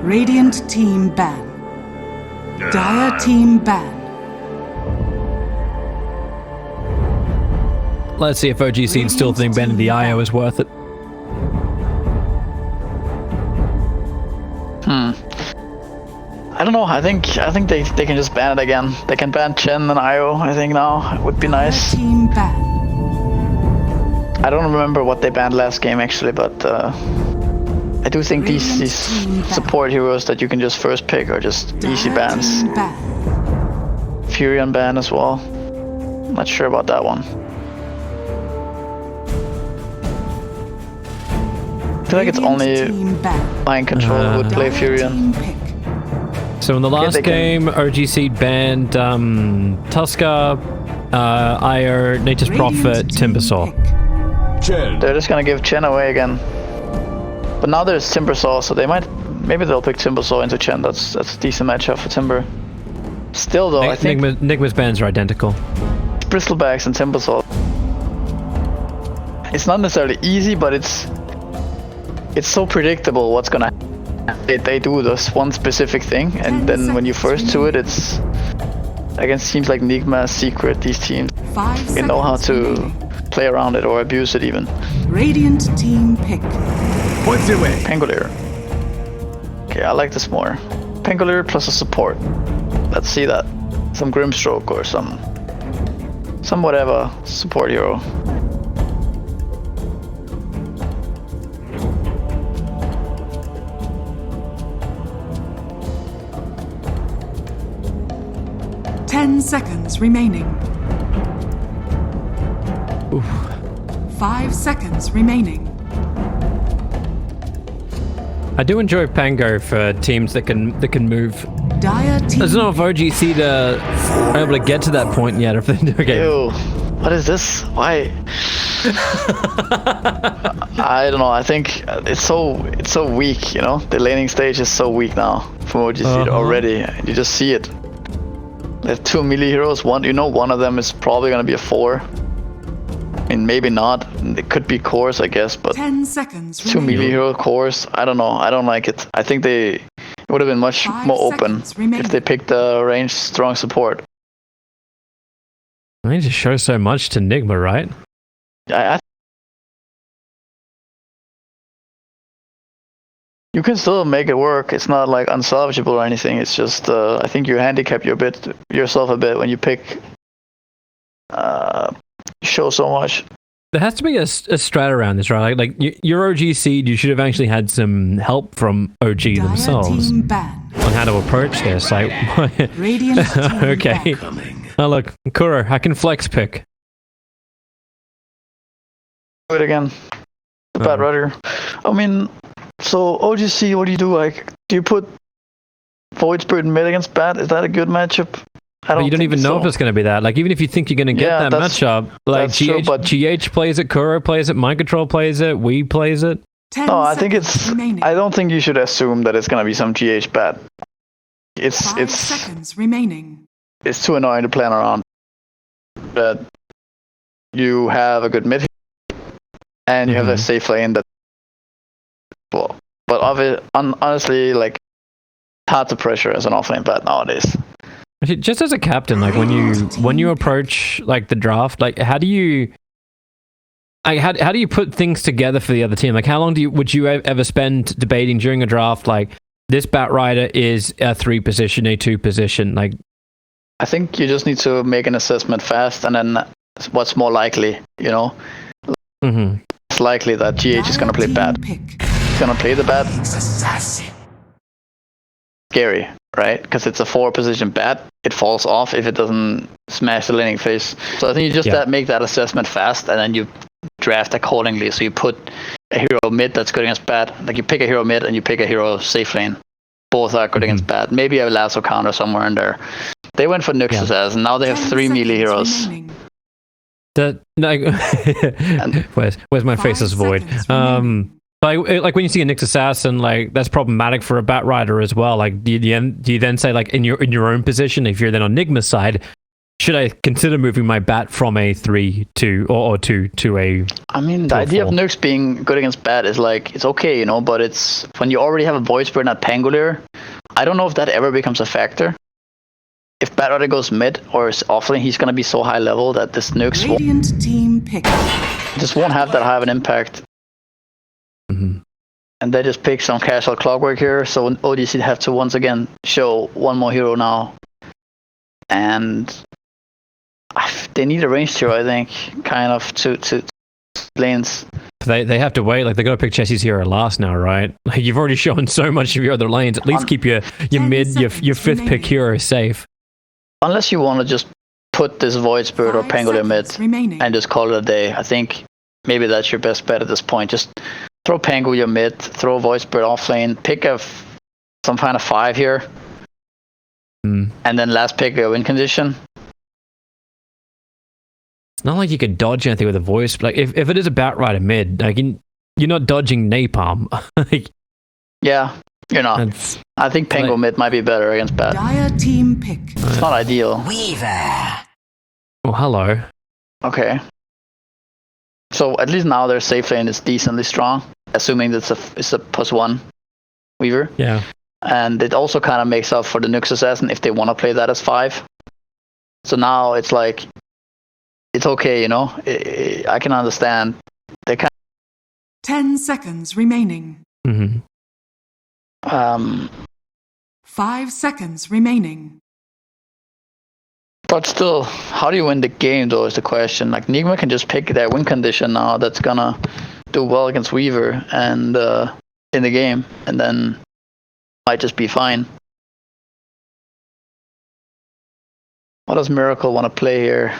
Radiant team ban. Dire team ban. Let's see if OGC still think banning the IO is worth it. I don't know. I think they can just ban it again. They can ban Chen and IO. I think now it would be nice. Team ban. I don't remember what they banned last game actually, but I do think these support heroes that you can just first pick are just easy bans. Furion ban as well. Not sure about that one. I feel like it's only mind control who would play Furion. So in the last game, OGC banned Tuska, Ire, Nature's Prophet, Timbersaw. They're just gonna give Chen away again. But now there's Timbersaw, so maybe they'll pick Timbersaw into Chen. That's a decent matchup for Timber. Still though, I think Nigma's bans are identical. Bristlebacks and Timbersaw. It's not necessarily easy, but it's so predictable what's gonna happen. They do this one specific thing, and then when you first do it, it's against teams like Nigma, Secret, these teams. They know how to play around it or abuse it even. Radiant team pick. Points away. Pangolier. Okay, I like this more. Pangolier plus a support. Let's see that. Some Grimstroke or some whatever support hero. Seconds remaining. Oof. 5 seconds remaining. I do enjoy Pango for teams that can move. Dire team. I don't know if OGC are able to get to that point yet. If they do, okay. Ew, what is this? Why? I don't know. I think it's so weak. You know, the laning stage is so weak now from OGC already. You just see it. They have 2 melee heroes. One of them is probably gonna be a 4. I mean, maybe not. It could be cores, I guess, but 10 seconds. 2 melee hero cores. I don't know. I don't like it. I think it would have been much more open if they picked the ranged strong support. I need to show so much to Nigma, right? You can still make it work. It's not like unsalvageable or anything. It's just I think you handicap yourself a bit when you pick show so much. There has to be a strat around this, right? Like your OG seed, you should have actually had some help from OG themselves on how to approach this. Like, okay. Oh look, Kuro, I can flex pick. Do it again. The bad rudder. I mean. So OGC, what do you do? Like, do you put Void Spirit mid against Bat? Is that a good matchup? You don't even know if it's going to be that. Like, even if you think you're going to get that matchup, like GH plays it, Kuro plays it, Mind Control plays it, We plays it. No, I think it's. I don't think you should assume that it's going to be some GH Bat. It's 5 seconds remaining. It's too annoying to plan around. That you have a good mid and you have a safe lane that. Well, but honestly, like, hard to pressure as an offlane bat nowadays. Just as a captain, like when you approach like the draft, like how do you put things together for the other team? Like how long would you ever spend debating during a draft? Like this bat rider is a 3 position, a 2 position. Like I think you just need to make an assessment fast, and then what's more likely, you know. It's likely that GH is gonna play bat. Gonna play the bat. Scary, right? Because it's a 4 position bat. It falls off if it doesn't smash the laning phase. So I think you just make that assessment fast, and then you draft accordingly. So you put a hero mid that's good against bat. Like you pick a hero mid and you pick a hero safe lane. Both are good against bat. Maybe a lasso counter somewhere in there. They went for Nyx's ass, and now they have 3 melee heroes. Where's my face as void? Like when you see a Nyx assassin, like that's problematic for a bat rider as well. Like do you then say, like in your own position, if you're then on Nigma's side, should I consider moving my bat from a 3 to or 2 to a? I mean, the a idea 4? of nukes being good against bat is like it's okay, you know, but it's when you already have a void spirit and a pangolier. I don't know if that ever becomes a factor. If bat rider goes mid or is offlane, he's gonna be so high level that this nukes Radiant team pick. just won't have that high of an impact. Mm-hmm. And they just pick some casual clockwork here, so ODC have to once again show one more hero now. And they need a ranged hero, I think, kind of to lanes. They have to wait. Like, they got to pick Chessie's hero last now, right? Like, you've already shown so much of your other lanes. At least keep your mid, your fifth pick hero safe. Unless you want to just put this Void Spirit or Pangolier mid and just call it a day. I think maybe that's your best bet at this point. Just throw Pangolier mid, throw Void Spirit off lane, pick some kind of 5 here, and then last pick a win condition. It's not like you could dodge anything with a voice. Like, if it is a Batrider mid, like, you're not dodging napalm. Like, yeah, you're not. I think Pango mid might be better against Bat. Dire team pick. It's not ideal. Weaver. Oh, hello. Okay. So at least now their safe lane is decently strong, assuming that it's a +1 Weaver. Yeah. And it also kind of makes up for the Nyx Assassin if they want to play that as 5. So now it's like, it's okay, you know? I can understand. They kind 10 seconds remaining. Mm-hmm. 5 seconds remaining. But still, how do you win the game, though, is the question. Like, Nigma can just pick their win condition now that's gonna do well against Weaver and in the game, and then might just be fine. What does Miracle want to play here?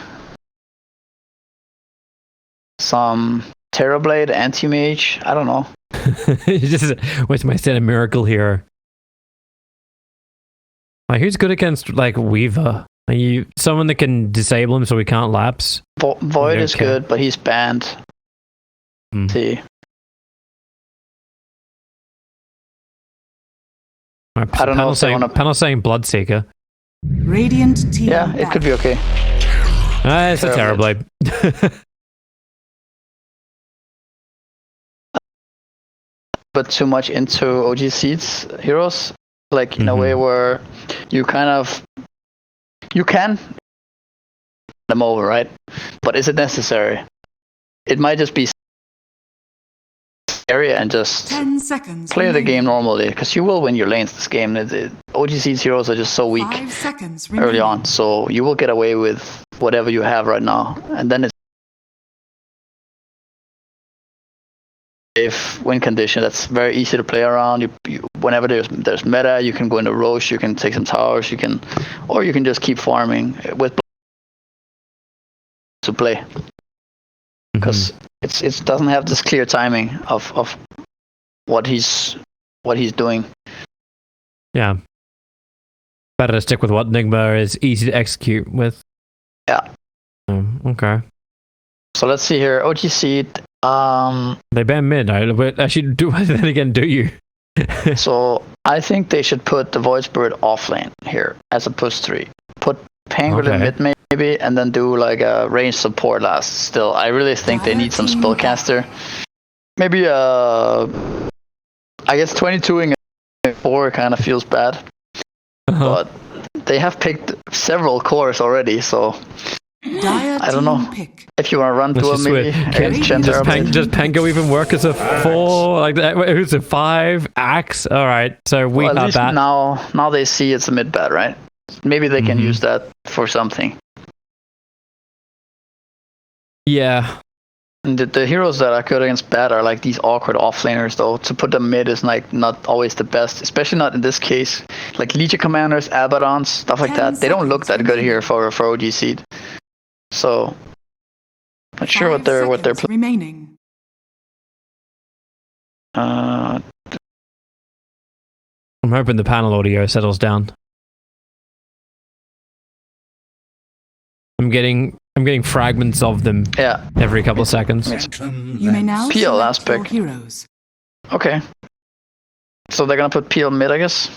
Some Terrorblade, Anti-Mage? I don't know. Just, what's my set of Miracle here? Like, who's good against, like, Weaver? Are you someone that can disable him so we can't lapse? Void is good, but he's banned. See. Right, I don't know if panel saying Bloodseeker. Radiant team. Yeah, it could be okay. It's a Terrorblade. But too much into OG Seeds heroes, like in a way where you can them over, right? But is it necessary? It might just be area and just 10 seconds play the game normally, because you will win your lanes this game. OG Seeds heroes are just so weak 5 seconds early on, so you will get away with whatever you have right now, and then it's if win condition that's very easy to play around. You whenever there's meta, you can go into Roche, you can take some towers, you can just keep farming with to play, because it doesn't have this clear timing of what he's doing. Yeah, better to stick with what Nigma is easy to execute with. Yeah. Okay. So let's see here. OG Seed. They ban mid. Actually, then again, do you? So I think they should put the Void Spirit off lane here as a +3. Put Pangolin mid maybe, and then do like a range support last. Still, I really think they need some spellcaster. Maybe I guess 22ing 4 kind of feels bad, but they have picked several cores already, so. I don't know. If you want to run to him, maybe. Does Pango even work as a 4? Like, who's a 5? Axe? Alright, so we have that. Now they see it's a mid bat, right? Maybe they can use that for something. Yeah. And the heroes that are good against bat are like these awkward offlaners, though. To put them mid is like not always the best, especially not in this case. Like Legion Commanders, Abaddons, stuff like that. They don't look that good here for OG Seed. So, not sure what they're remaining. I'm hoping the panel audio settles down. I'm getting fragments of them. Yeah. Every couple of seconds. You may now PL aspect. Heroes. Okay. So they're gonna put PL mid, I guess.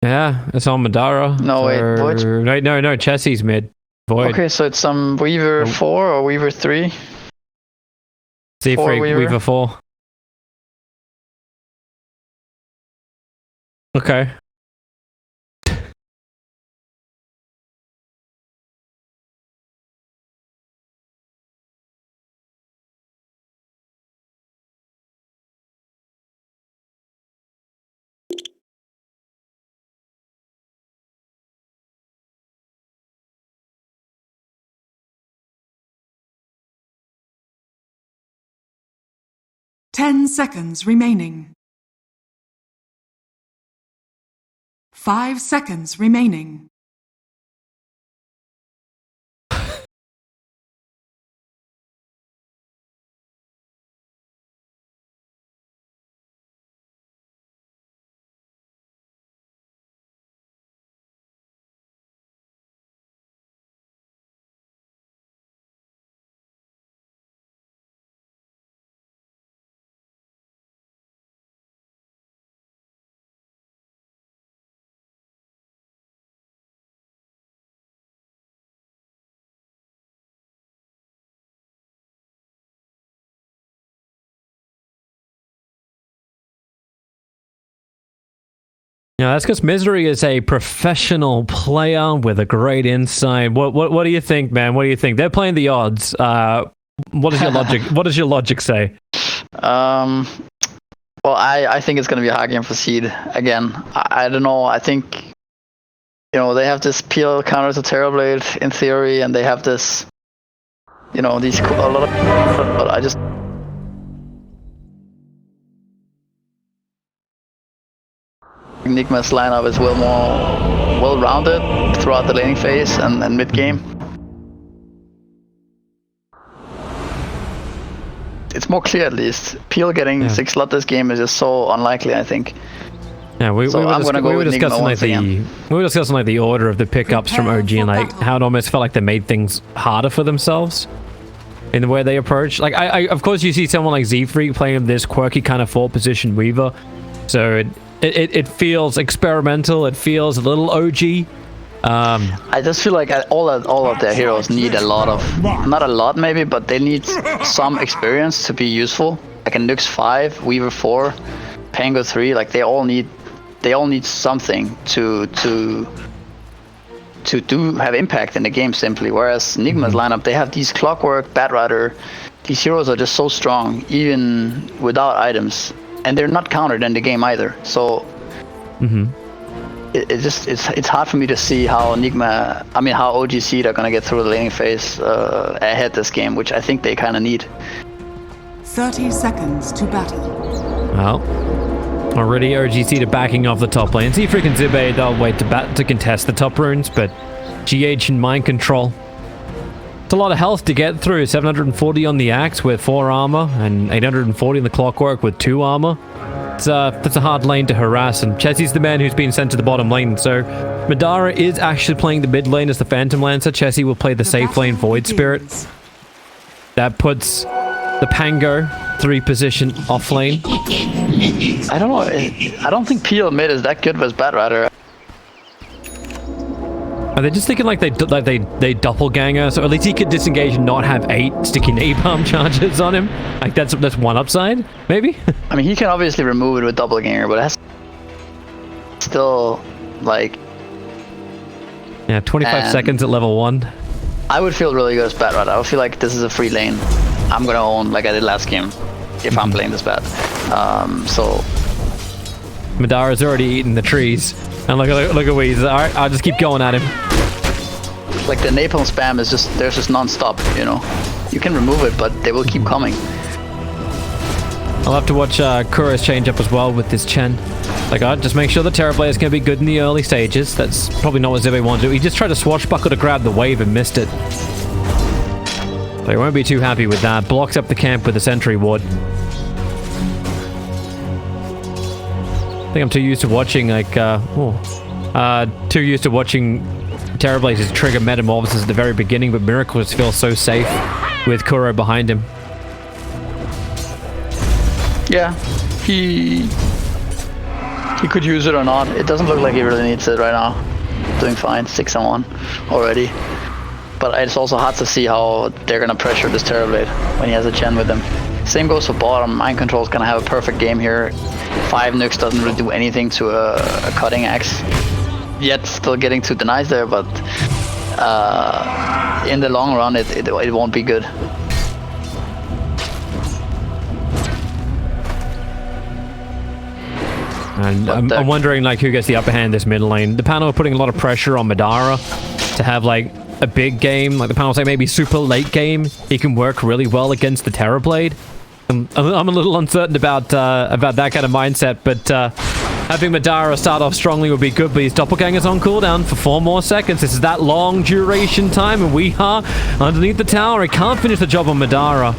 Yeah, it's on Madara. No, wait, Void. No, Chessie's mid. Void. Okay, so it's some Weaver 4 or Weaver 3. Z3 Weaver 4. Okay. Ten seconds remaining. 5 seconds remaining. Yeah, that's because Misery is a professional player with a great insight. What do you think, man? What do you think? They're playing the odds. What is your logic? What does your logic say? Well, I think it's going to be a hard game for Seed again. I don't know. I think, you know, they have this peel counter to Terrorblade in theory, and they have this, you know, these a lot of. But I just. Nigma's lineup is more well-rounded throughout the laning phase and mid-game. It's more clear at least. Peel getting 6 slot this game is just so unlikely, I think. Yeah, we were discussing like the order of the pickups from OG and like how it almost felt like they made things harder for themselves in the way they approach. Like I of course you see someone like Z3 playing this quirky kind of 4-position Weaver, so it feels experimental. It feels a little OG. I just feel like all of their heroes need a lot of, not a lot maybe, but they need some experience to be useful. Like a Nyx 5, Weaver 4, Pango 3, like they all need something to have impact in the game simply. Whereas Nigma's lineup, they have these Clockwork, Batrider, these heroes are just so strong even without items, and they're not countered in the game either. So it's hard for me to see how how OG Seed are gonna get through the laning phase ahead this game, which I think they kind of need. 30 seconds to battle. Well, already OG Seed are backing off the top lane. Z3 and Zibe, they'll wait to contest the top runes, but GH and Mind Control. It's a lot of health to get through. 740 on the Axe with 4 armor, and 840 on the Clockwork with 2 armor. That's a hard lane to harass, and Chessie's the man who's been sent to the bottom lane, so Madara is actually playing the mid lane as the Phantom Lancer. Chessie will play the safe lane Void Spirit. That puts the Pango 3 position off lane. I don't know. I don't think Peel mid is that good with Batrider. Are they just thinking like they doppelganger, so at least he could disengage and not have 8 sticky napalm charges on him? Like that's one upside, maybe? I mean, he can obviously remove it with doppelganger, but that's still like... Yeah, 25 seconds at level 1. I would feel really good as Batrider. I would feel like this is a free lane I'm gonna own like I did last game if I'm playing this bad. So... Madara's already eaten the trees. And look at Weez. Alright, I'll just keep going at him. Like the napalm spam is there's just non-stop, you know. You can remove it, but they will keep coming. I'll have to watch Kura's change up as well with this Chen. Like, just make sure the Terror Blade is going to be good in the early stages. That's probably not what Zibe wanted to do. He just tried to swashbuckle to grab the wave and missed it. So he won't be too happy with that. Blocks up the camp with a sentry ward. I think I'm too used to watching, like, too used to watching Terrorblaze's trigger metamorphosis at the very beginning, but Miracle just feels so safe with Kuro behind him. Yeah, he could use it or not. It doesn't look like he really needs it right now. Doing fine, 6-1 already. But it's also hard to see how they're gonna pressure this Terrorblade when he has a gen with him. Same goes for bottom. Mind Control's gonna have a perfect game here. 5 nukes doesn't really do anything to a cutting axe. Yet still getting 2 denies there, but in the long run it won't be good. And I'm wondering like who gets the upper hand in this mid lane. The panel are putting a lot of pressure on Madara to have like a big game. Like the panel's like maybe super late game. He can work really well against the Terrorblade. I'm a little uncertain about that kind of mindset, but having Madara start off strongly would be good, but his Doppelganger's on cooldown for 4 more seconds. This is that long duration time, and Weeha underneath the tower. He can't finish the job on Madara,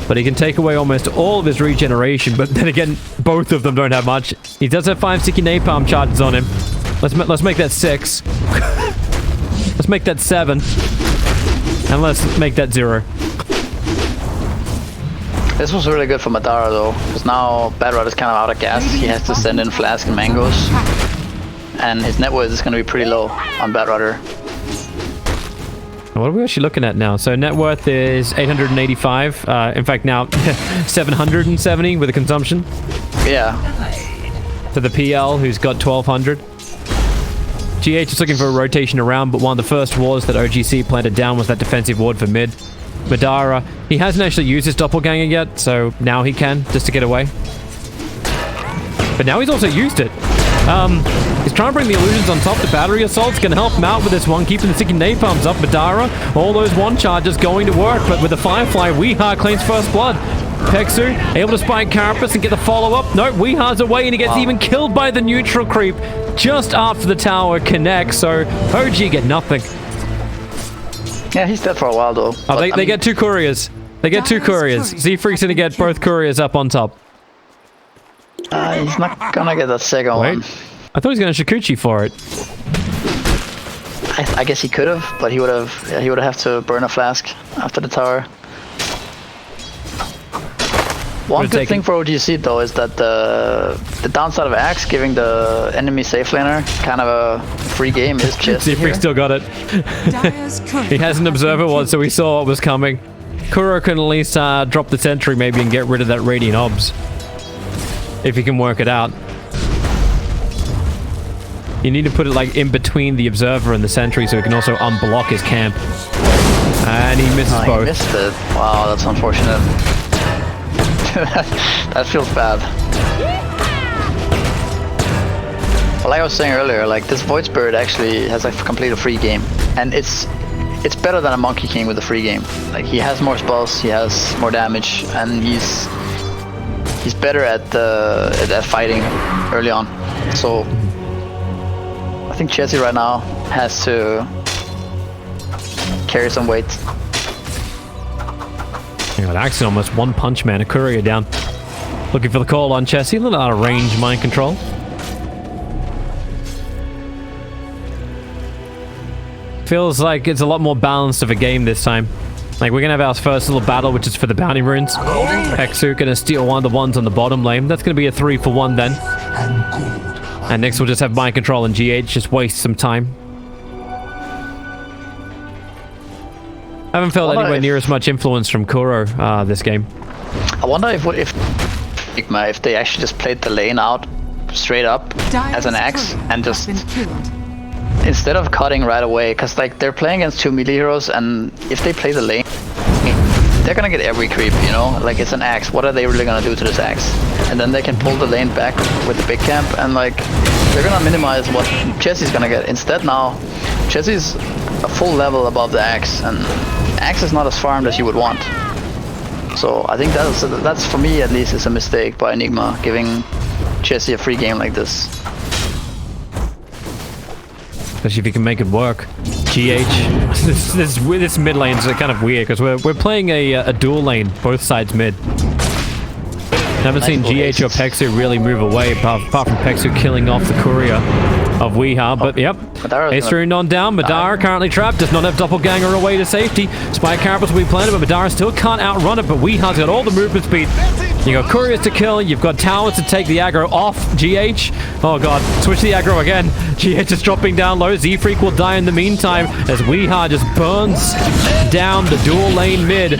but he can take away almost all of his regeneration. But then again, both of them don't have much. He does have 5 sticky napalm charges on him. Let's make that 6. Let's make that 7. And let's make that 0. This was really good for Madara though, because now Bad is kind of out of gas. He has to send in Flask and Mangoes, and his net worth is going to be pretty low on Bad Rudder. What are we actually looking at now? So net worth is 885. In fact, now 770 with the consumption. Yeah. To the PL, who's got 1200. GH is looking for a rotation around, but one of the first wards that OGC planted down was that defensive ward for mid. Madara, he hasn't actually used his Doppelganger yet, so now he can, just to get away. But now he's also used it. He's trying to bring the illusions on top. The battery assault's going to help him out with this one, keeping the sticky napalms up. Madara, all those 1 charges going to work, but with the Firefly, Weeha claims first blood. Pexu, able to spike Carapace and get the follow-up. No, Weeha's away, and he gets even killed by the neutral creep just after the tower connects, so OG get nothing. Yeah, he's dead for a while though. Oh, they get 2 couriers. They get 2 couriers. Z-Freak's gonna get both couriers up on top. He's not gonna get that second one. I thought he was gonna Shikuchi for it. I guess he could have, but he would have to burn a flask after the tower. One good thing for OGC though is that the downside of Axe giving the enemy safe laner kind of a free game is just Z-Freak still got it. He has an observer ward, so we saw what was coming. Kuro can at least drop the sentry maybe and get rid of that Radiant Obs. If he can work it out. You need to put it like in between the observer and the sentry so he can also unblock his camp. And he misses both. He missed it. Wow, that's unfortunate. That feels bad. But like I was saying earlier, like this Void Spirit actually has a completely free game, and it's better than a Monkey King with a free game. Like he has more spells, he has more damage, and he's better at fighting early on. So I think Chessie right now has to carry some weight. Yeah, Axe almost 1 punch man, a courier down. Looking for the call on Chessie, a little out of range mind control. Feels like it's a lot more balanced of a game this time. Like we're gonna have our first little battle, which is for the bounty runes. Pexu gonna steal one of the ones on the bottom lane. That's gonna be a 3-for-1 then. And next we'll just have mind control and GH just waste some time. I haven't felt anywhere near as much influence from Kuro this game. I wonder if Nigma, if they actually just played the lane out straight up as an axe and just instead of cutting right away, because like they're playing against 2 melee heroes, and if they play the lane, they're gonna get every creep, you know? Like it's an axe. What are they really gonna do to this axe? And then they can pull the lane back with the big camp, and like they're gonna minimize what Chessie's gonna get. Instead now, Chessie's a full level above the axe, and axe is not as farmed as you would want. So I think that's for me at least is a mistake by Nigma giving Chessie a free game like this. Especially if you can make it work. GH. This mid lane is kind of weird because we're playing a dual lane, both sides mid. I haven't seen GH or Pexu really move away apart from Pexu killing off the courier. of Weeha, but yep. Ace Rune on down. Madara currently trapped, does not have Doppelganger away to safety. Spike Carapace will be planted, but Madara still can't outrun it, but Weeha's got all the movement speed. You got couriers to kill, you've got towers to take the aggro off GH. Oh god, switch the aggro again. GH is dropping down low. Z-Freak will die in the meantime as Weeha just burns down the dual lane mid.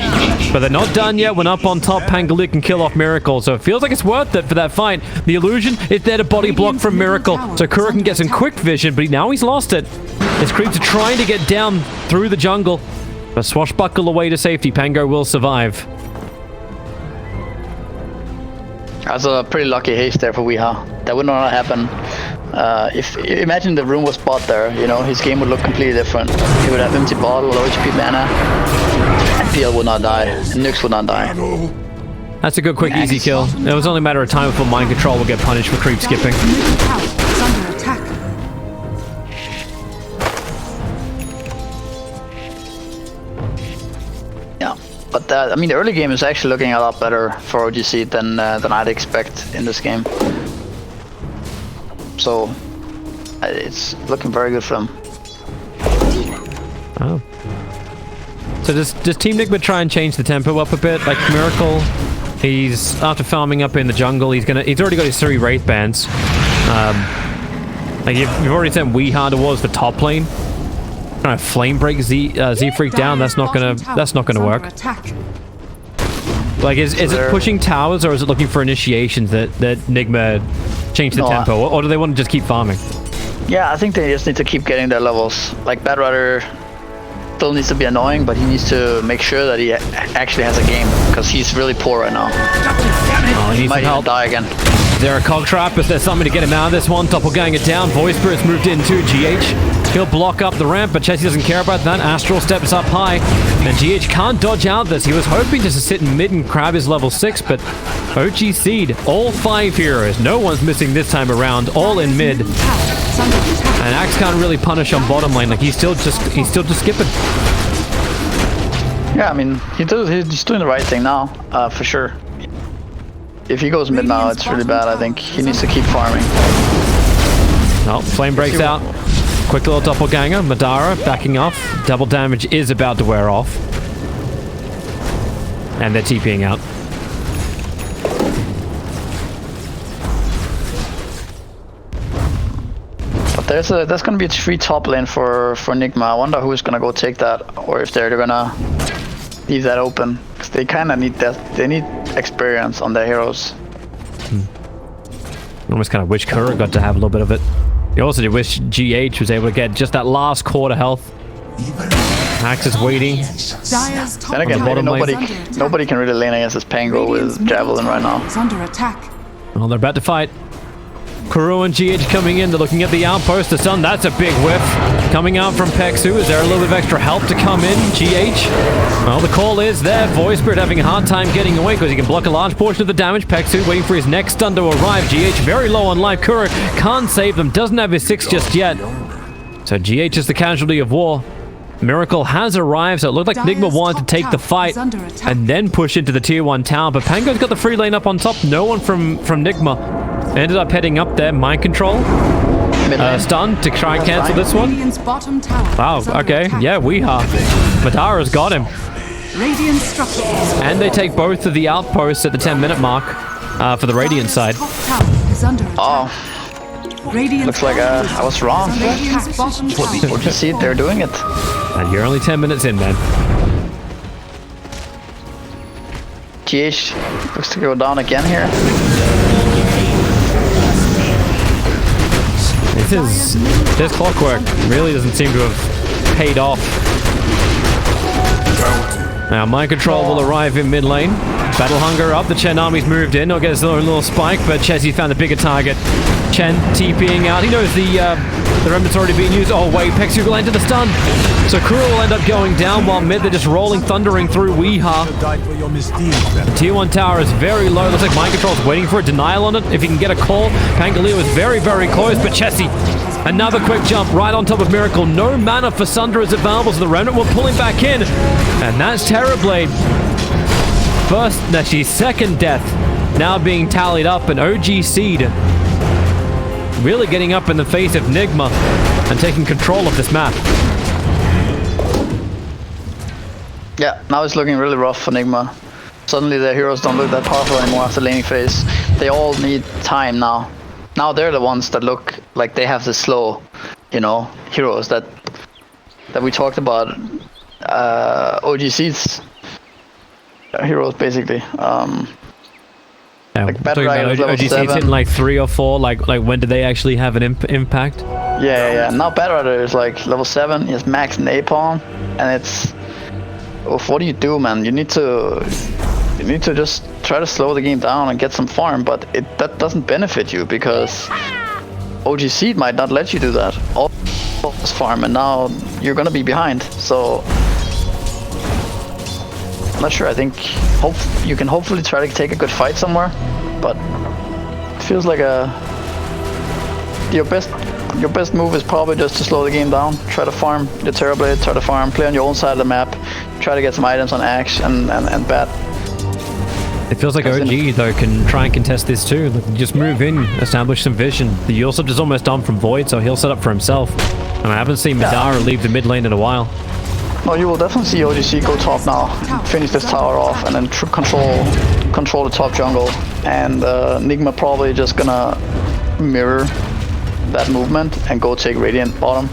But they're not done yet. When up on top, Pangolier can kill off Miracle, so it feels like it's worth it for that fight. The illusion is there to body block from Miracle, so Kura can get some quick vision, but now he's lost it. His creeps are trying to get down through the jungle, but swashbuckle away to safety. Pango will survive. That's a pretty lucky haste there for Weeha. That would not happen. If imagine the room was bot there, you know, his game would look completely different. He would have empty bottle, low HP mana, and PL would not die, and Nyx would not die. That's a good, quick, easy kill. It was only a matter of time before Mind Control will get punished for creep skipping. Yeah, but I mean, the early game is actually looking a lot better for OGC than I'd expect in this game. So it's looking very good for them. Oh. So does Team Nigma try and change the tempo up a bit? Like Miracle, he's after farming up in the jungle, he's already got his 3 Wraith Bands. Like you've already sent Weeha towards the top lane. Trying to flame break Z-Freak down. That's not gonna work. Like is it pushing towers, or is it looking for initiations that Nigma change the tempo, or do they want to just keep farming? Yeah, I think they just need to keep getting their levels. Like Bad Rider still needs to be annoying, but he needs to make sure that he actually has a game, because he's really poor right now. Oh, he might even die again. Is there a cog trap? Is there something to get him out of this one? Doppelganger down. Voice Spirit's moved into GH. He'll block up the ramp, but Chessie doesn't care about that. Astral steps up high, and GH can't dodge out this. He was hoping just to sit in mid and grab his level 6, but OG Seed, all 5 heroes. No one's missing this time around. All in mid. And Axe can't really punish on bottom lane. Like he's still just skipping. Yeah, I mean, he's doing the right thing now, for sure. If he goes mid now, it's really bad. I think he needs to keep farming. Oh, flame breaks out. Quick little doppelganger. Madara backing off. Double damage is about to wear off. And they're TPing out. But there's gonna be a free top lane for Nigma. I wonder who's gonna go take that, or if they're gonna leave that open, because they kind of need that. They need experience on their heroes. Almost kind of wish Kura got to have a little bit of it. You also do wish GH was able to get just that last quarter health. Axe is waiting. Then again, nobody can really lane against this Pango with Javelin right now. Well, they're about to fight. Kuro and GH coming in. They're looking at the outpost. The Sun, that's a big whiff. Coming out from Pexu. Is there a little bit of extra help to come in? GH? Well, the call is there. Voice Spirit having a hard time getting away because he can block a large portion of the damage. Pexu waiting for his next stun to arrive. GH very low on life. Kuro can't save them. Doesn't have his 6 just yet. So GH is the casualty of war. Miracle has arrived, so it looked like Nigma wanted to take the fight and then push into the tier 1 tower. But Pango's got the free lane up on top. No one from Nigma. Ended up heading up there. Mind control. Stun to try and cancel this one. Wow, okay. Yeah, Weeha. Madara's got him. And they take both of the outposts at the 10-minute mark for the Radiant side. Oh. Looks like I was wrong. Would you see it? They're doing it. And you're only 10 minutes in, man. GH looks to go down again here. This clockwork really doesn't seem to have paid off. Now, Mind Control will arrive in mid lane. Battle Hunger up. The Chen army's moved in. He'll get his little spike, but Chessie found a bigger target. Chen TPing out. He knows the remnant's already being used. Oh, wait. Pexu will enter the stun. So Kuro will end up going down while mid they're just rolling, thundering through Weeha. The tier 1 tower is very low. Looks like Mind Control's waiting for a denial on it. If he can get a call. Pangolier was very, very close, but Chessie, another quick jump right on top of Miracle. No mana for Sunder is available, so the remnant will pull him back in. And that's Terrorblade. Second death now being tallied up, and OG Seed really getting up in the face of Nigma and taking control of this map. Yeah, now it's looking really rough for Nigma. Suddenly their heroes don't look that powerful anymore after laning phase. They all need time now. Now they're the ones that look like they have the slow, you know, heroes that we talked about. OGC's heroes basically. Yeah, like talking about OGC's hitting like 3 or 4. Like when do they actually have an impact? Yeah. Now Bad Rider is like level 7. He has max napalm, and it's. What do you do, man? You need to just try to slow the game down and get some farm, but that doesn't benefit you because OGC might not let you do that. All this farm, and now you're gonna be behind. So I'm not sure. I think you can hopefully try to take a good fight somewhere, but it feels like your best move is probably just to slow the game down. Try to farm your Terrorblade, try to farm, play on your own side of the map, try to get some items on Axe and Bat. It feels like OG though can try and contest this too. Like, just move in, establish some vision. The Yulsep is almost done from Void, so he'll set up for himself. And I haven't seen Madara leave the mid lane in a while. No, you will definitely see OGC go top now, finish this tower off, and then control the top jungle. And Nigma probably just gonna mirror that movement and go take Radiant bottom.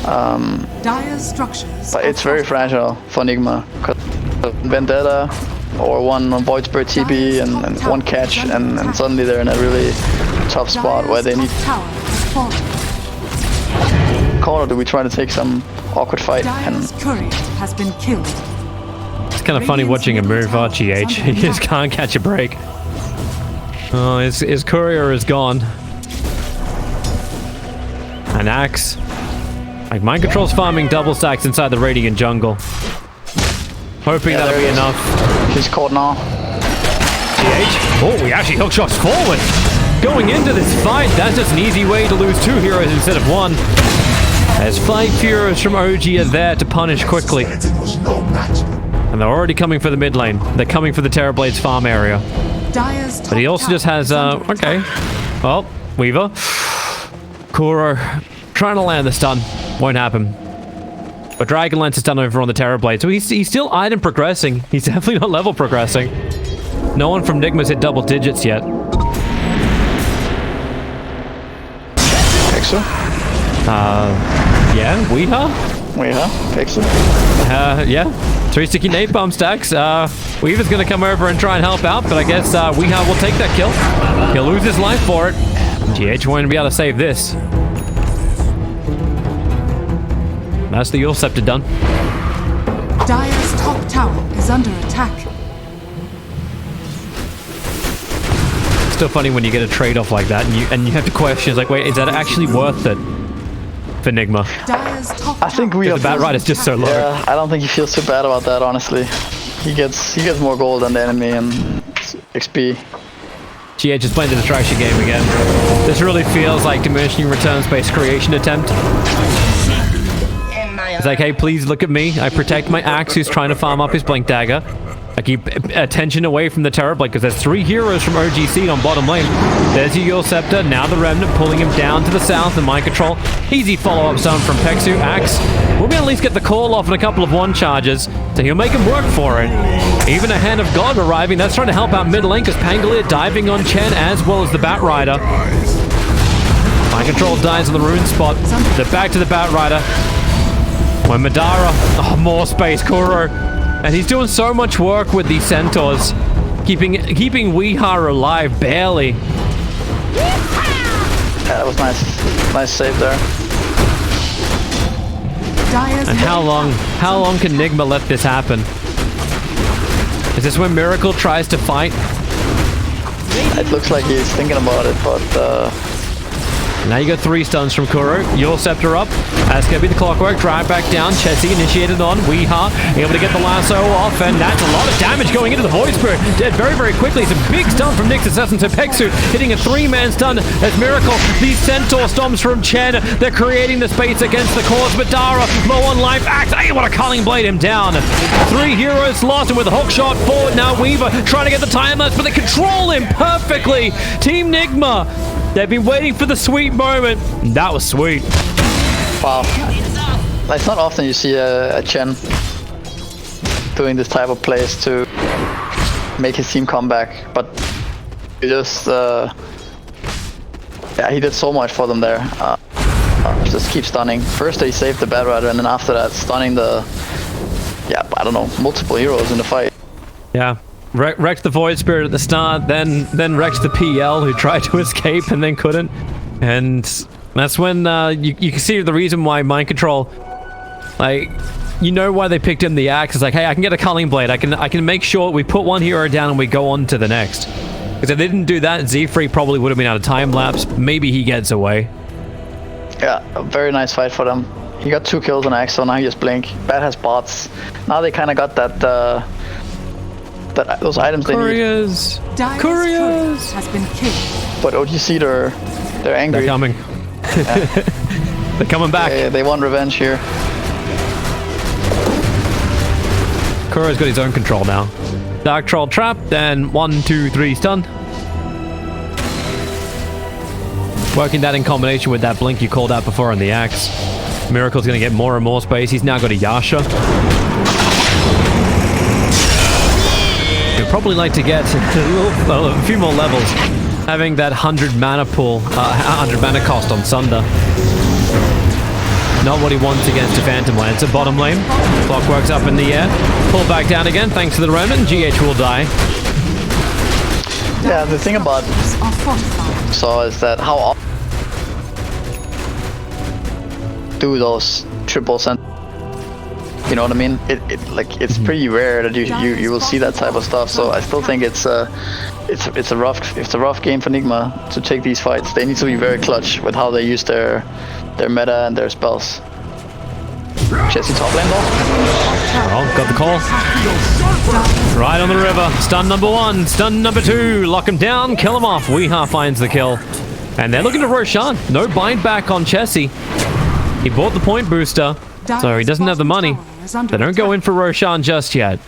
But it's very fragile for Nigma, because Vendetta or one Void Spirit TP and one catch, and suddenly they're in a really tough spot where they need. Call, or do we try to take some awkward fight? And has been killed. It's kind of funny watching him move GH. He just can't catch a break. Oh, his courier is gone. An Axe. Like, Mind Control's farming double stacks inside the Radiant jungle. Hoping that'll be enough. He's caught now. GH. Oh, he actually hook shots forward. Going into this fight, that's just an easy way to lose 2 heroes instead of 1. As 5 heroes from OG are there to punish quickly. And they're already coming for the mid lane. They're coming for the Terrorblade's farm area. But he also just has, okay. Well, Weaver. Kuro trying to land the stun. Won't happen. But Dragonlance is done over on the Terrorblade. So he's still item progressing. He's definitely not level progressing. No one from Nigma's hit double digits yet. Pixel? Yeah, Weeha? Pixel? Yeah. 3 sticky nade bomb stacks. Weaver's gonna come over and try and help out, but I guess Weeha will take that kill. He'll lose his life for it. GH won't be able to save this. That's the Yulsep done. Dire's top tower is under attack. Still funny when you get a trade-off like that and you have to question, it's like, wait, is that actually worth it for Nigma? I think the bat ride is just so low. Yeah, I don't think he feels too bad about that, honestly. He gets more gold than the enemy and XP. GH is playing the distraction game again. This really feels like diminishing returns-based creation attempt. It's like, hey, please look at me. I protect my Axe who's trying to farm up his Blink Dagger. I keep attention away from the Terrorblade because there's 3 heroes from OGC on bottom lane. There's your Yulsep, now the Remnant pulling him down to the south and Mind Control. Easy follow-up stun from Pexu. Axe will be at least get the call off and a couple of 1 charges, so he'll make him work for it. Even a Hand of God arriving. That's trying to help out mid lane because Pangolier diving on Chen as well as the Bat Rider. Mind Control dies on the rune spot. They're back to the Bat Rider. When Madara, more space, Kuro. And he's doing so much work with these centaurs. Keeping Weeha alive, barely. Yeah, that was nice. Nice save there. And how long can Nigma let this happen? Is this when Miracle tries to fight? It looks like he's thinking about it, but now you got 3 stuns from Kuro. Yulsep up. That's going to be the clockwork. Drive back down. Chessie initiated on. Weeha able to get the lasso off. And that's a lot of damage going into the Void Spirit. Dead very, very quickly. It's a big stun from Nyx Assassin to Pexu. Hitting a 3-man stun as Miracle. These Centaur stomps from Chen. They're creating the space against the cause. Madara low on life. Axe able to Culling Blade him down. 3 heroes lost. And with a hook shot forward now, Weaver trying to get the time lapse, but they control him perfectly. Team Nigma They've been waiting for the sweet moment. That was sweet. Wow. It's not often you see a Chen doing this type of plays to make his team come back, but he just yeah, he did so much for them there. Just keep stunning. First they saved the Bad Rider, and then after that stunning the, yeah, I don't know, multiple heroes in the fight. Yeah. Wrecked the Void Spirit at the start, then wrecked the PL who tried to escape and then couldn't. And that's when you can see the reason why Mind Control, like, you know why they picked him the axe. It's like, hey, I can get a Culling Blade. I can make sure we put one hero down and we go on to the next. Because if they didn't do that, Z-Free probably would have been out of time lapse. Maybe he gets away. Yeah, a very nice fight for them. He got 2 kills on Axe, so now he just blink. Bad has bots. Now they kind of got that those items Couriers. they need. Couriers has been killed. But OGC, they're angry. They're coming. Yeah. They're coming back. They want revenge here. Kuro's got his own control now. Dark Troll trap, then 1, 2, 3 stun. Working that in combination with that blink you called out before on the axe. Miracle's gonna get more and more space. He's now got a Yasha. We'd probably like to get a few more levels. Having that 100 mana pool, 100 mana cost on Sunder. Not what he wants against a Phantom Lancer. Bottom lane. Clockwork's up in the air. Pull back down again thanks to the Remnant. GH will die. Yeah, the thing about Saw is that how often do those triple cent. You know what I mean? It's pretty rare that you will see that type of stuff. So I still think it's a rough game for Nigma to take these fights. They need to be very clutch with how they use their meta and their spells. Jesse top lane though. Oh, got the call. Right on the river. Stun number 1, stun number 2. Lock him down, kill him off. Weeha finds the kill. And they're looking to Roshan. No bind back on Chessie. He bought the point booster, so he doesn't have the money. They don't go in for Roshan just yet.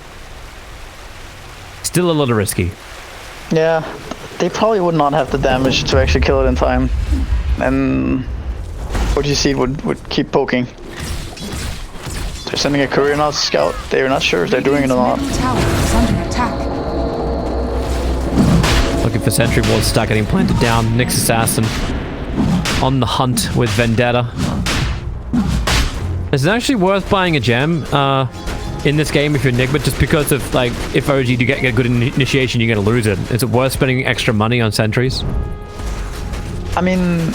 Still a little risky. Yeah, they probably would not have the damage to actually kill it in time. And OGC would keep poking. They're sending a courier now to scout. They're not sure if they're doing it or not. Looking for sentry walls stuck, getting planted down. Nyx Assassin on the hunt with Vendetta. Is it actually worth buying a gem in this game if you're Nigma, just because of, like, if OG do get a good initiation, you're going to lose it? Is it worth spending extra money on sentries? I mean,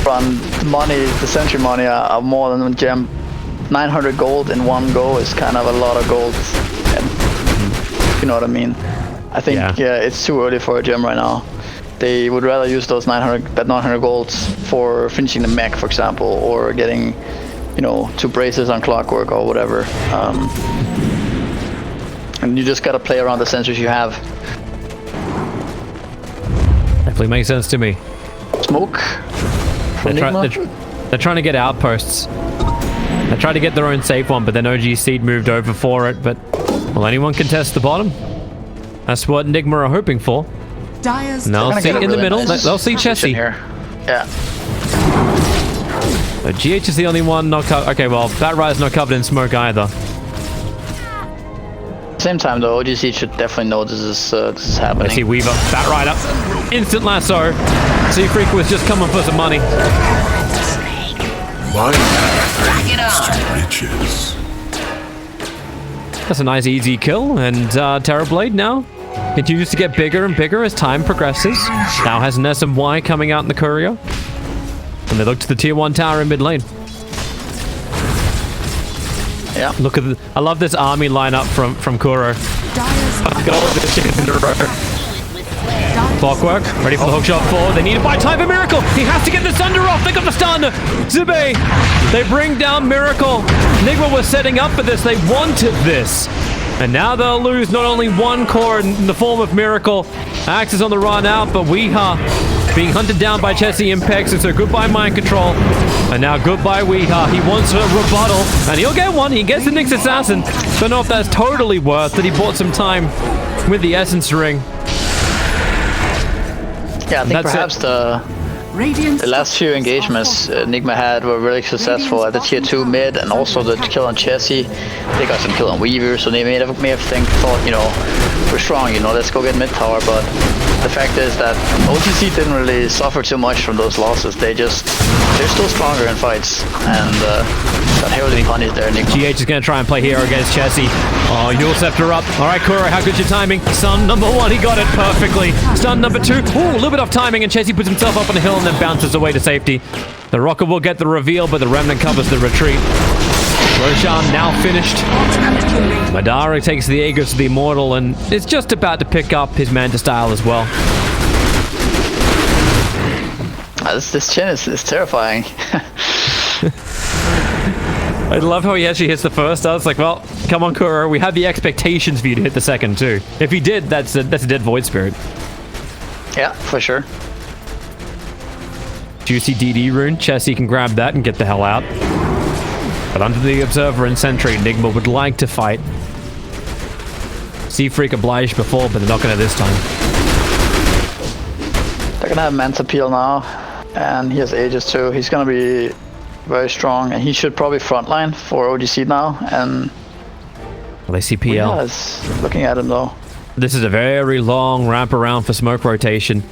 the sentry money are more than a gem. 900 gold in one go is kind of a lot of gold. And, you know what I mean? I think yeah, it's too early for a gem right now. They would rather use those 900 golds for finishing the mech, for example, or getting, you know, 2 braces on Clockwork or whatever. And you just gotta play around the sensors you have. Definitely makes sense to me. Smoke from they're trying to get outposts. They tried to get their own safe one, but then OG Seed moved over for it. But will anyone contest the bottom? That's what Nigma are hoping for. And they'll see in the middle. They'll see Chessie. Yeah. So GH is the only one not covered. Okay, well, that Ride's not covered in smoke either. Same time though, OGC should definitely know this is happening. I see Weaver, Bat Rider, instant lasso. Sea Freak was just coming for some money. That's a nice easy kill, and Terrorblade now continues to get bigger and bigger as time progresses. Now has an SMY coming out in the courier. And they look to the tier 1 tower in mid lane. Yeah. Look at I love this army lineup from Kuro. Got all of this shit in a row. Clockwork, ready for the hookshot forward. They need to buy time for Miracle. He has to get the Sunder off. They got the stun. Zibe, they bring down Miracle. Nigma was setting up for this. They wanted this. And now they'll lose not only one core in the form of Miracle. Axe is on the run out, but Weeha being hunted down by Chessie Impex. And so goodbye Mind Control. And now goodbye Weeha. He wants a rebuttal. And he'll get one. He gets the Nyx Assassin. Don't know if that's totally worth that he bought some time with the Essence Ring. Yeah, I think That's perhaps it. the last few engagements Nigma had were really successful at the tier 2 mid, and also the kill on Chessie. They got some kill on Weaver, so they may have thought, you know, we're strong, you know, let's go get mid tower. But the fact is that OTC didn't really suffer too much from those losses. They're still stronger in fights, and got heavily punished there. Nigma. GH is going to try and play hero against Chessie. Oh, Yule Scepter up. All right, Kuro, how good's your timing? Stun number 1, he got it perfectly. Stun number 2, ooh, a little bit off timing, and Chessie puts himself up on the hill and then bounces away to safety. The rocket will get the reveal, but the Remnant covers the retreat. Roshan now finished. Madara takes the Aegis of the Immortal and is just about to pick up his Manta style as well. This chin is terrifying. I love how he actually hits the first. I was like, well, come on, Kuro. We had the expectations for you to hit the second, too. If he did, that's a dead Void Spirit. Yeah, for sure. Juicy DD rune. Chessie can grab that and get the hell out. But under the Observer and Sentry, Nigma would like to fight. Seafreak obliged before, but they're not going to this time. They're going to have Manta Peel now, and he has Aegis too. He's going to be very strong, and he should probably frontline for OGC now. And Well, they see PL. yeah, it's looking at him though. This is a very long ramp around for smoke rotation.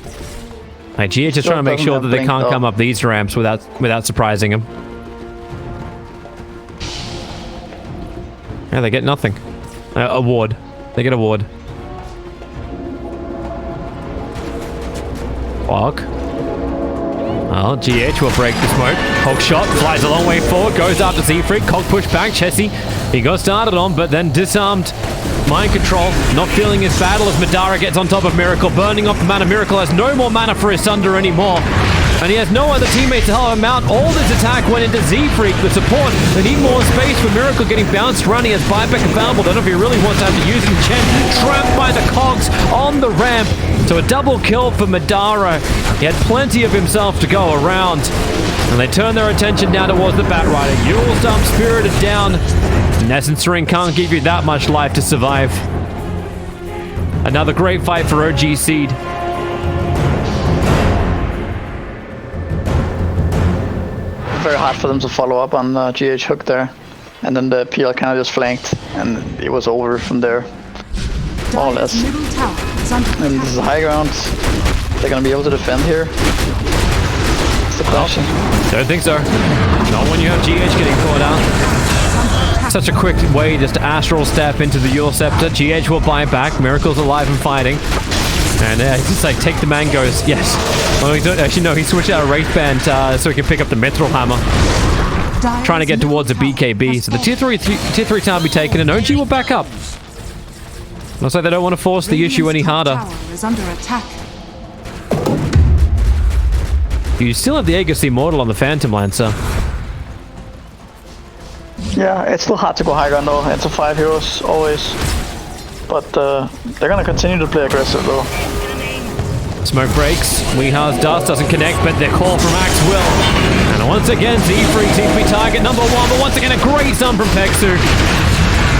Like, GH is trying to make sure that they can't come up these ramps without surprising him. Yeah, they get nothing. A ward. They get a ward. Clock. Well, GH will break the smoke. Hulk shot, flies a long way forward, goes after Seafreak. Cog push back, Chessie. He got started on, but then disarmed. Mind control, not feeling his battle as Madara gets on top of Miracle, burning off the mana. Miracle has no more mana for his Sunder anymore. And he has no other teammates to help him out. All this attack went into Z-Freak, the support. They need more space for Miracle getting bounced around. He has buyback available. I don't know if he really wants to have to use it. Chen trapped by the cogs on the ramp. So a double kill for Madara. He had plenty of himself to go around. And they turn their attention now towards the Batrider. Yule Stump spirited down. Essence Ring can't give you that much life to survive. Another great fight for OG Seed. Very hard for them to follow up on GH hook there. And then the PL kind of just flanked, and it was over from there. More or less. And this is high ground. They're going to be able to defend here. That's the question. Don't think so. Not when you have GH getting caught out. Such a quick way just to astral step into the Yule Scepter. GH will buy back. Miracle's alive and fighting. And he's just like, take the mangoes. Yes. Well, actually, no, he switched out a Wraith Band so he can pick up the Mithril Hammer. Trying to get towards a BKB. So the tier 3 tower will be taken, and OG will back up. Looks like they don't want to force the issue any harder. You still have the Aegis Immortal on the Phantom Lancer. Yeah, it's still hard to go high ground though. It's a 5 heroes always. But they're gonna continue to play aggressive though. Smoke breaks. Weehar's dust doesn't connect, but the call from Axe will. And once again, Z-Freak seems to be target number 1, but once again a great stun from Pexu.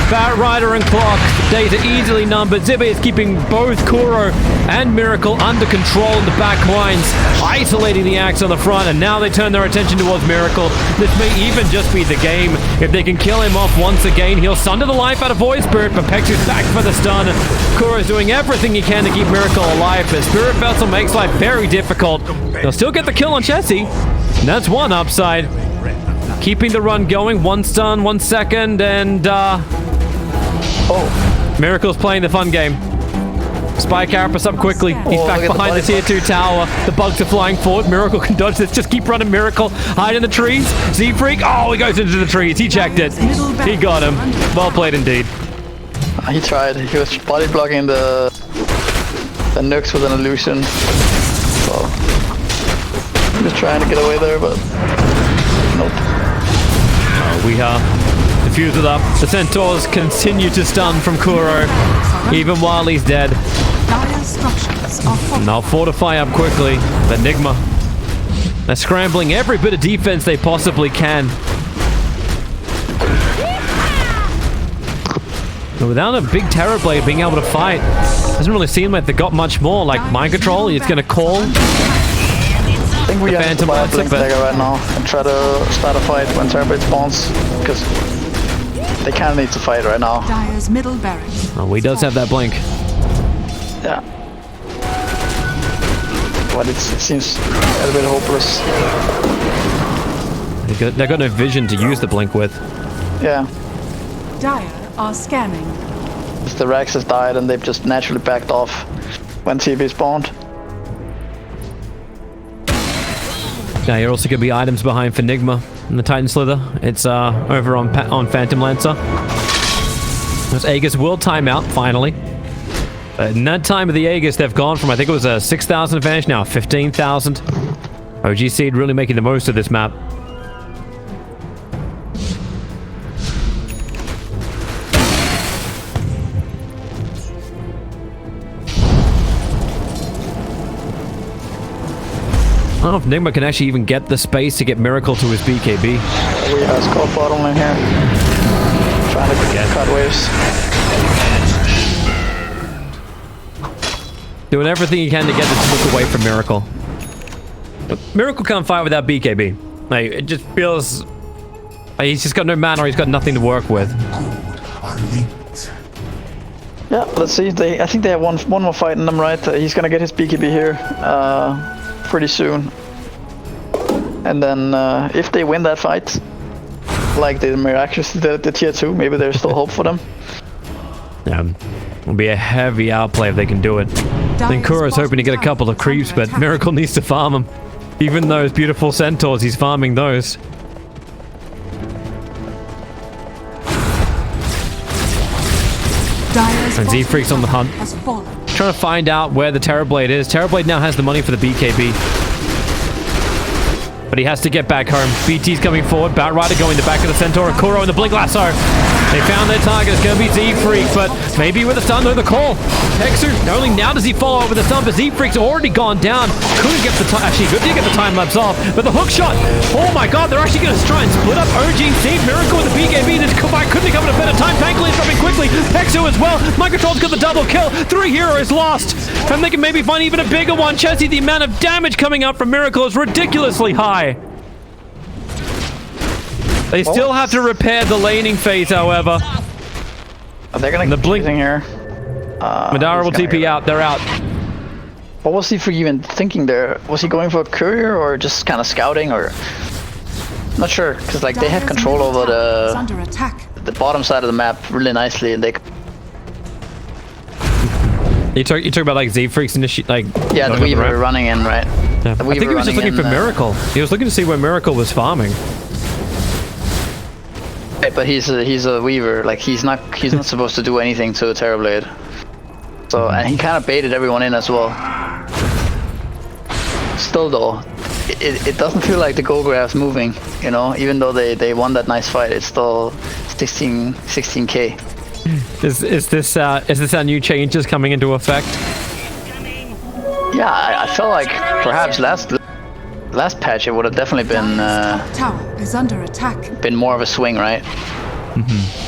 Batrider and Clock, days are easily numbered. Zibe is keeping both Kuro and Miracle under control in the back lines, isolating the Axe on the front, and now they turn their attention towards Miracle. This may even just be the game. If they can kill him off once again, he'll sunder the life out of Void Spirit, but Pexu's back for the stun. Kuro's doing everything he can to keep Miracle alive, but Spirit Vessel makes life very difficult. They'll still get the kill on Chessie, and that's one upside. Keeping the run going, 1 stun, 1 second, and Miracle's playing the fun game. Spy Carapace up quickly. He's back behind the tier 2 tower. The bugs are flying forward. Miracle can dodge this. Just keep running, Miracle. Hide in the trees. Z-Freak. Oh, he goes into the trees. He checked it. He got him. Well played indeed. He tried. He was body blocking the nukes with an illusion. So he was trying to get away there, but nope. We defuse it up. The Centaurs continue to stun from Kuro, even while he's dead. And they'll fortify up quickly. But Nigma, they're scrambling every bit of defense they possibly can. But without a big Terror Blade being able to fight, doesn't really seem like they got much more. Like mind control, it's going to call. I think we have to buy a Blink Dagger right now and try to start a fight when Terror Blade spawns, because they kind of need to fight right now. Dire's middle barracks. Oh, he does have that blink. Yeah. But it seems a little bit hopeless. They got no vision to use the blink with. Yeah. Dire are scanning. The Rax has died and they've just naturally backed off when TV spawned. Now you're also going to be items behind for Nigma and the Titan Slither. It's over on Phantom Lancer. Those Aegis will time out finally. In that time of the Aegis, they've gone from, I think it was a 6,000 advantage, now 15,000. OG Seed really making the most of this map. I don't know if Nigma can actually even get the space to get Miracle to his BKB. We have scope bottom lane here. Trying to cut waves. Doing everything he can to get this look away from Miracle. But Miracle can't fight without BKB. Like, it just feels like he's just got no mana or he's got nothing to work with. Yeah, let's see. I think they have one more fight in them, right? He's gonna get his BKB here pretty soon. And then if they win that fight, like they miraculously did the tier 2, maybe there's still hope for them. Yeah, it'll be a heavy outplay if they can do it. I think Kura's hoping to get a couple of creeps, but Miracle needs to farm them. Even those beautiful centaurs, he's farming those. And Z-Freak's on the hunt. Trying to find out where the Terror Blade is. Terror Blade now has the money for the BKB. But he has to get back home. BT's coming forward. Batrider going the back of the Centaur. Kuro in the Blink Lasso. They found their target. It's going to be Z-Freak, but maybe with a stun, though, the call. Hexu, only now does he follow up with a stun, but Z-Freak's already gone down. Couldn't get the time. Actually, did get the time lapse off, but the hook shot. Oh my god, they're actually going to try and split up OG Seed. Miracle with the BKB. Couldn't have come at a better time. Thankfully, it's dropping quickly. Hexu as well. Mind Control's got the double kill. 3 heroes lost. And they can maybe find even a bigger one. Chelsea, the amount of damage coming up from Miracle is ridiculously high. They still have to repair the laning phase, however. They're gonna the blink here. Madara will TP out. They're out. What was he for even thinking there? Was he going for a courier or just kind of scouting, or not sure? Because like they have control over the bottom side of the map really nicely, and they. You talk about like Z-Freaks like. Yeah, the Weaver running in, right? Yeah. I think he was just looking for Miracle. He was looking to see where Miracle was farming. But he's a Weaver. Like he's not supposed to do anything to a Terror Blade. So and he kind of baited everyone in as well. Still though, it doesn't feel like the gold graph's moving. You know, even though they won that nice fight, it's still 16k. Is this our new changes coming into effect? Yeah, I felt like perhaps last patch it would have definitely been tower is under attack. Been more of a swing, right?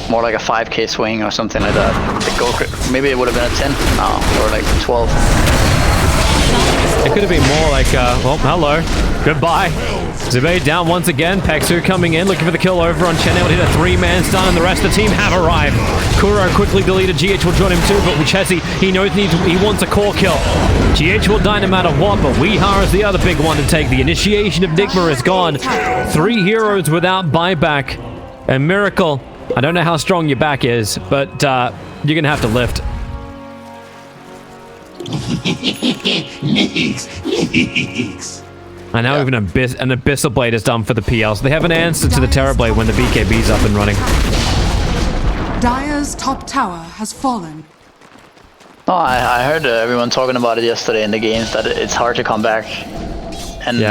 More like a 5k swing or something like that. Maybe it would have been a 10 or like 12. It could have been more like well, hello, goodbye. Zube down once again. Pexu coming in, looking for the kill over on Chen. Able to hit a 3-man stun, and the rest of the team have arrived. Kuro quickly deleted. GH will join him too, but Chessie, he knows he wants a core kill. GH will die no matter what, but Weehar is the other big one to take. The initiation of Nigma is gone. 3 heroes without buyback. And Miracle, I don't know how strong your back is, but you're gonna have to lift. And now even an Abyssal Blade is done for the PL, so they have an answer to the Terror Blade when the BKB's up and running. Dire's top tower has fallen. Oh, I heard everyone talking about it yesterday in the games, that it's hard to come back. And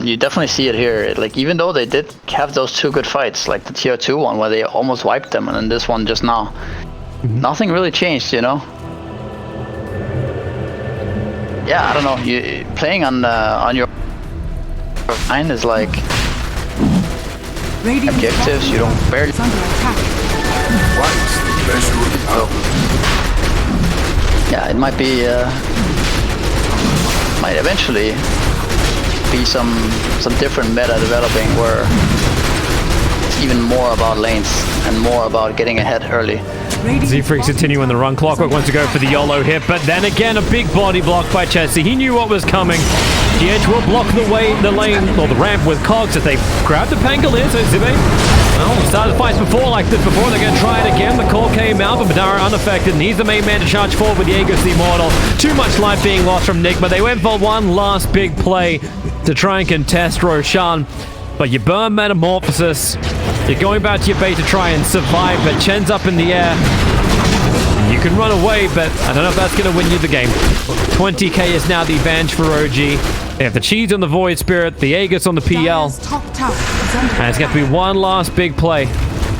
you definitely see it here. Like, even though they did have those 2 good fights, like the tier 2 one where they almost wiped them, and then this one just now, nothing really changed, you know? Yeah, I don't know. You playing on your line is like objectives. You don't barely. So, yeah, it might be, might eventually be some different meta developing where it's even more about lanes and more about getting ahead early. Z-Freaks continuing the run. Clockwork wants to go for the YOLO hit, but then again, a big body block by Chessie. He knew what was coming. GH will block the lane, or the ramp with Cogs as they grab the Pangolier, so Zibe, well, started fights before like this before. They're going to try it again. The call came out, but Madara unaffected, and he's the main man to charge forward with Aegis the Immortal. Too much life being lost from Nigma. They went for one last big play to try and contest Roshan, but you burn Metamorphosis. You're going back to your bait to try and survive, but Chen's up in the air. You can run away, but I don't know if that's going to win you the game. 20k is now the advantage for OG. They have the cheese on the Void Spirit, the Aegis on the PL. And it's got to be one last big play.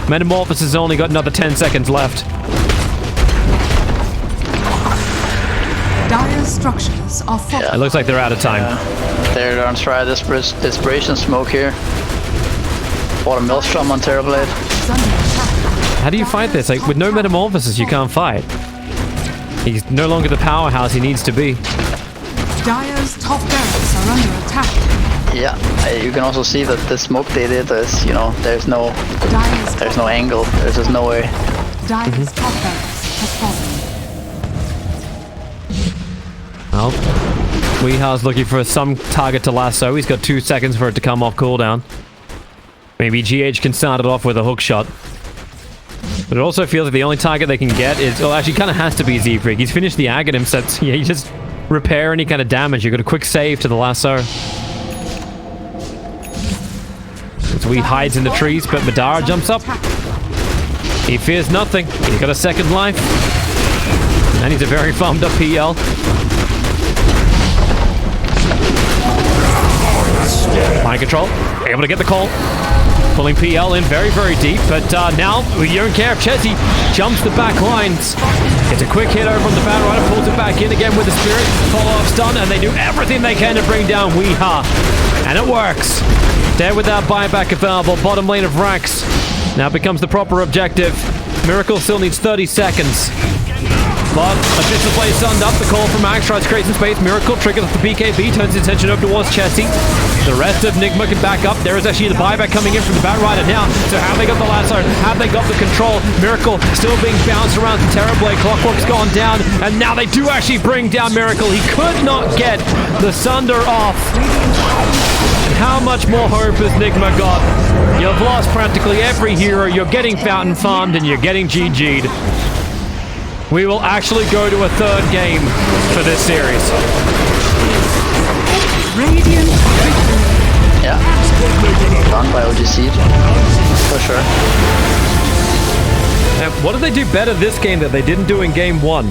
Metamorphosis has only got another 10 seconds left. Dire structures are falling. It looks like they're out of time. They're going to try this Desperation Smoke here. Bought a Maelstrom on Terrorblade. How do you fight this? Like, with no Metamorphosis, you can't fight. He's no longer the powerhouse he needs to be. Dire's top barracks are under attack. Yeah, you can also see that the smoke they did is, you know, there's no angle. There's just no way. Dire's top barracks has fallen. Well, Weeha's looking for some target to lasso. He's got 2 seconds for it to come off cooldown. Maybe GH can start it off with a hook shot. But it also feels like the only target they can get is... Well, actually, kind of has to be Z-Freak. He's finished the Aghanim, so yeah, you just repair any kind of damage. You got a quick save to the lasso. So he hides in the trees, but Madara jumps up. He fears nothing. He's got a second life. And he's a very farmed up PL. Mind control. Able to get the call. Pulling PL in very, very deep, but now you don't care if Chessie jumps the back lines. Gets a quick hit over on the Battle Rider, pulls it back in again with the Spirit, follow-up stun, and they do everything they can to bring down Weeha. And it works. Dead with that buyback available, bottom lane of Rax. Now becomes the proper objective. Miracle still needs 30 seconds. But official play sunned up. The call from Max tries to create some space. Miracle triggers off the BKB, turns his attention over towards Chessie. The rest of Nigma can back up. There is actually the buyback coming in from the Bat Rider now. So have they got the lasso? Have they got the control? Miracle still being bounced around from Terrorblade. Clockwork's gone down. And now they do actually bring down Miracle. He could not get the Sunder off. How much more hope has Nigma got? You've lost practically every hero. You're getting Fountain farmed and you're getting GG'd. We will actually go to a third game for this series. Radiant victory. Yeah. Done by OGC. For sure. And what did they do better this game that they didn't do in game 1?